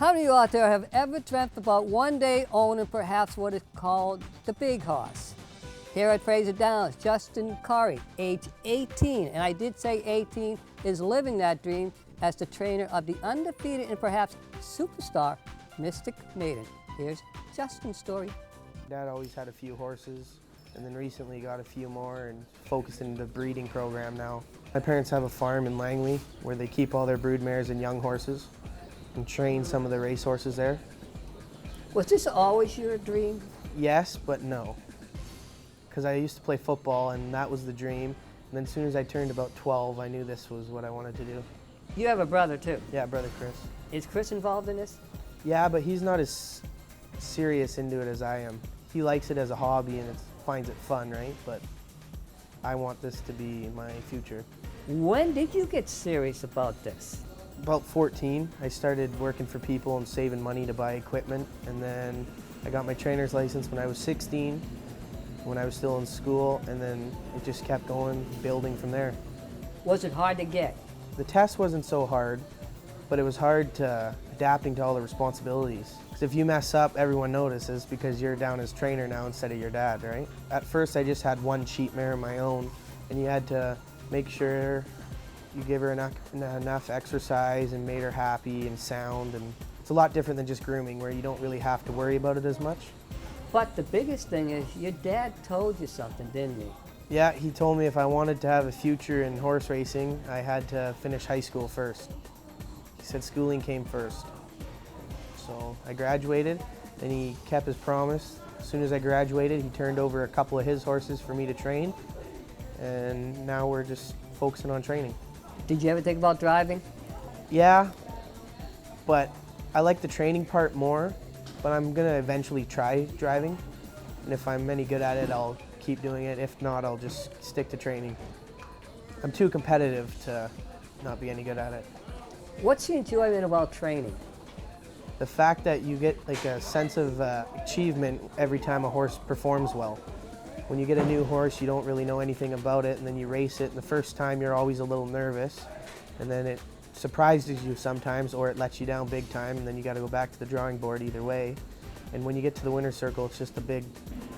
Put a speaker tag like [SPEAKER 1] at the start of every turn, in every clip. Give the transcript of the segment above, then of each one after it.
[SPEAKER 1] How many of you out there have ever dreamt about one day owning perhaps what is called the big horse? Here at Fraser Downs, Justin Currie, age 18, and I did say 18, is living that dream as the trainer of the undefeated and perhaps superstar Mystic Maiden. Here's Justin's story.
[SPEAKER 2] Dad always had a few horses, and then recently got a few more and focused in the breeding program now. My parents have a farm in Langley where they keep all their brood mares and young horses and train some of the race horses there.
[SPEAKER 1] Was this always your dream?
[SPEAKER 2] Yes, but no. Because I used to play football and that was the dream. And then as soon as I turned about 12, I knew this was what I wanted to do.
[SPEAKER 1] You have a brother too?
[SPEAKER 2] Yeah, brother Chris.
[SPEAKER 1] Is Chris involved in this?
[SPEAKER 2] Yeah, but he's not as serious into it as I am. He likes it as a hobby and finds it fun, right? But I want this to be my future.
[SPEAKER 1] When did you get serious about this?
[SPEAKER 2] About 14, I started working for people and saving money to buy equipment. And then I got my trainer's license when I was 16, when I was still in school, and then it just kept going, building from there.
[SPEAKER 1] Was it hard to get?
[SPEAKER 2] The test wasn't so hard, but it was hard to adapting to all the responsibilities. Because if you mess up, everyone notices because you're down as trainer now instead of your dad, right? At first, I just had one cheat mare of my own, and you had to make sure you give her enough exercise and made her happy and sound. And it's a lot different than just grooming, where you don't really have to worry about it as much.
[SPEAKER 1] But the biggest thing is your dad told you something, didn't he?
[SPEAKER 2] Yeah, he told me if I wanted to have a future in horse racing, I had to finish high school first. He said schooling came first. So I graduated, and he kept his promise. As soon as I graduated, he turned over a couple of his horses for me to train, and now we're just focusing on training.
[SPEAKER 1] Did you ever think about driving?
[SPEAKER 2] Yeah, but I like the training part more, but I'm gonna eventually try driving, and if I'm any good at it, I'll keep doing it. If not, I'll just stick to training. I'm too competitive to not be any good at it.
[SPEAKER 1] What's the enjoyment about training?
[SPEAKER 2] The fact that you get like a sense of achievement every time a horse performs well. When you get a new horse, you don't really know anything about it, and then you race it, and the first time you're always a little nervous, and then it surprises you sometimes, or it lets you down big time, and then you got to go back to the drawing board either way. And when you get to the winner's circle, it's just a big...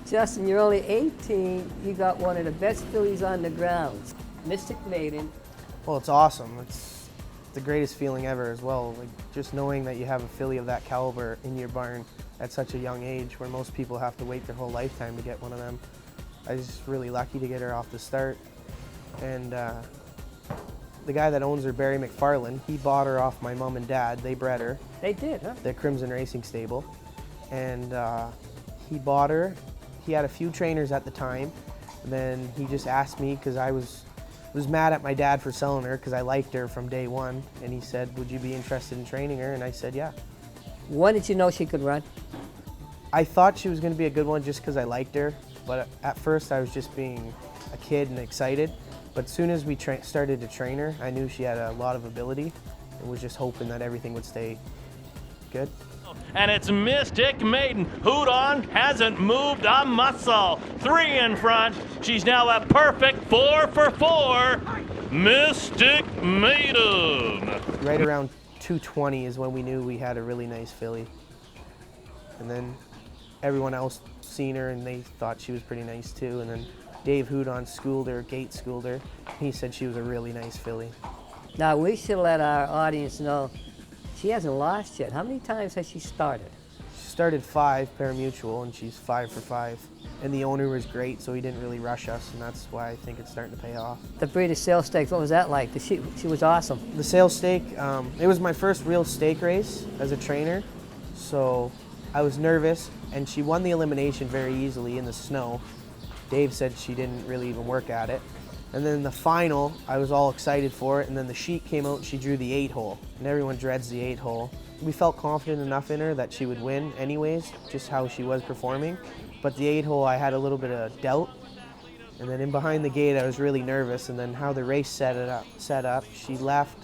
[SPEAKER 1] Justin, you're only 18. You got one of the best fillies on the grounds, Mystic Maiden.
[SPEAKER 2] Well, it's awesome. It's the greatest feeling ever as well. Like just knowing that you have a filly of that caliber in your barn at such a young age, where most people have to wait their whole lifetime to get one of them. I was just really lucky to get her off the start. And the guy that owns her, Barry McFarland, he bought her off my mom and dad. They bred her.
[SPEAKER 1] They did, huh?
[SPEAKER 2] The Crimson Racing Stable. And he bought her. He had a few trainers at the time. And then he just asked me, because I was mad at my dad for selling her because I liked her from day one. And he said, would you be interested in training her? And I said, yeah.
[SPEAKER 1] When did you know she could run?
[SPEAKER 2] I thought she was going to be a good one just because I liked her. But at first I was just being a kid and excited. But as soon as we started to train her, I knew she had a lot of ability and was just hoping that everything would stay good.
[SPEAKER 3] And it's Mystic Maiden. Hoot on, hasn't moved a muscle. 3 in front. She's now a perfect 4 for 4. Mystic Maiden.
[SPEAKER 2] Right around 220 is when we knew we had a really nice filly. And then everyone else seen her and they thought she was pretty nice too. And then Dave Houdon schooled her, gate schooled her. He said she was a really nice filly.
[SPEAKER 1] Now we should let our audience know she hasn't lost yet. How many times has she started?
[SPEAKER 2] She started 5 pari-mutuel and she's 5 for 5. And the owner was great, so he didn't really rush us, and that's why I think it's starting to pay off.
[SPEAKER 1] The Breeders' Sales Stakes, what was that like? She was awesome.
[SPEAKER 2] The sales stake, it was my first real stake race as a trainer, so I was nervous, and she won the elimination very easily in the snow. Dave said she didn't really even work at it. And then the final, I was all excited for it, and then the sheet came out and she drew the 8-hole. And everyone dreads the 8-hole. We felt confident enough in her that she would win anyways, just how she was performing. But the 8-hole, I had a little bit of doubt. And then in behind the gate, I was really nervous. And then how the race set up, she left,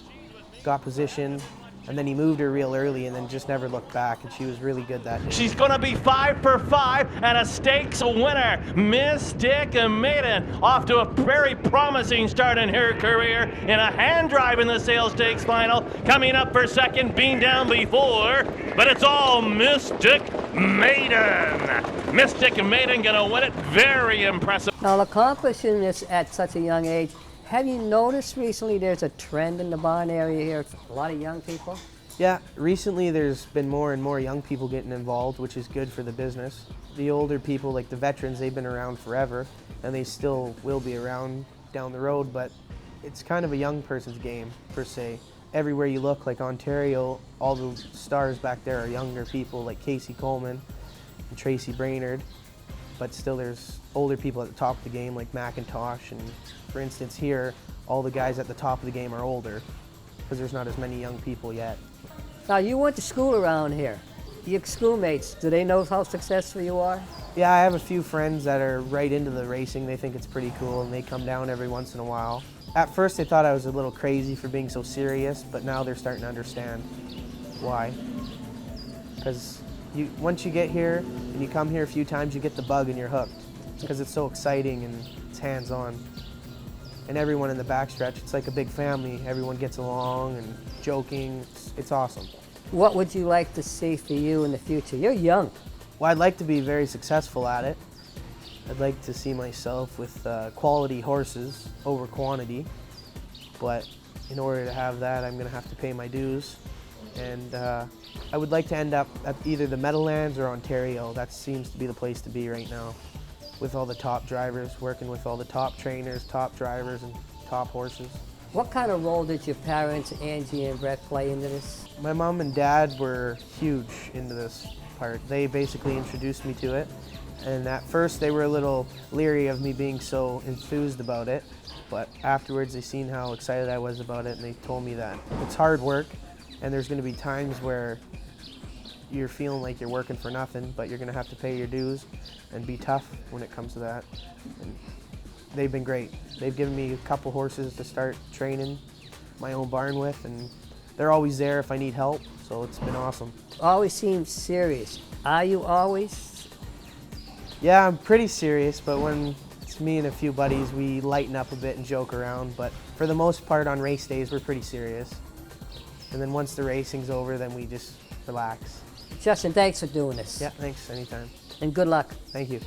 [SPEAKER 2] got positioned, And then he moved her real early and then just never looked back, and she was really good that day.
[SPEAKER 3] She's gonna be 5 for 5 and a stakes winner. Mystic Maiden off to a very promising start in her career in a hand drive in the sales stakes final. Coming up for second, been down before, but it's all Mystic Maiden. Mystic Maiden gonna win it. Very impressive.
[SPEAKER 1] Now, accomplishing this at such a young age, have you noticed recently there's a trend in the barn area here? A lot of young people?
[SPEAKER 2] Yeah, recently there's been more and more young people getting involved, which is good for the business. The older people, like the veterans, they've been around forever, and they still will be around down the road, but it's kind of a young person's game, per se. Everywhere you look, like Ontario, all the stars back there are younger people, like Casey Coleman and Tracy Brainerd, but still there's older people at the top of the game, like McIntosh, and for instance here, all the guys at the top of the game are older, because there's not as many young people yet.
[SPEAKER 1] Now, you went to school around here. Your schoolmates, do they know how successful you are?
[SPEAKER 2] Yeah, I have a few friends that are right into the racing. They think it's pretty cool, and they come down every once in a while. At first, they thought I was a little crazy for being so serious, but now they're starting to understand why. Because once you get here, and you come here a few times, you get the bug and you're hooked. Because it's so exciting and it's hands-on. And everyone in the backstretch, it's like a big family. Everyone gets along and joking. It's awesome.
[SPEAKER 1] What would you like to see for you in the future? You're young.
[SPEAKER 2] Well, I'd like to be very successful at it. I'd like to see myself with quality horses over quantity. But in order to have that, I'm going to have to pay my dues. And I would like to end up at either the Meadowlands or Ontario. That seems to be the place to be right now, with all the top drivers, working with all the top trainers, top drivers, and top horses.
[SPEAKER 1] What kind of role did your parents, Angie and Brett, play into this?
[SPEAKER 2] My mom and dad were huge into this part. They basically introduced me to it. And at first they were a little leery of me being so enthused about it. But afterwards they seen how excited I was about it, and they told me that it's hard work and there's going to be times where you're feeling like you're working for nothing, but you're going to have to pay your dues and be tough when it comes to that. And they've been great. They've given me a couple horses to start training my own barn with, and they're always there if I need help, so it's been awesome.
[SPEAKER 1] Always seems serious. Are you always?
[SPEAKER 2] Yeah, I'm pretty serious, but when it's me and a few buddies, we lighten up a bit and joke around, but for the most part on race days, we're pretty serious. And then once the racing's over, then we just relax.
[SPEAKER 1] Justin, thanks for doing this.
[SPEAKER 2] Yeah, thanks, anytime.
[SPEAKER 1] And good luck.
[SPEAKER 2] Thank you.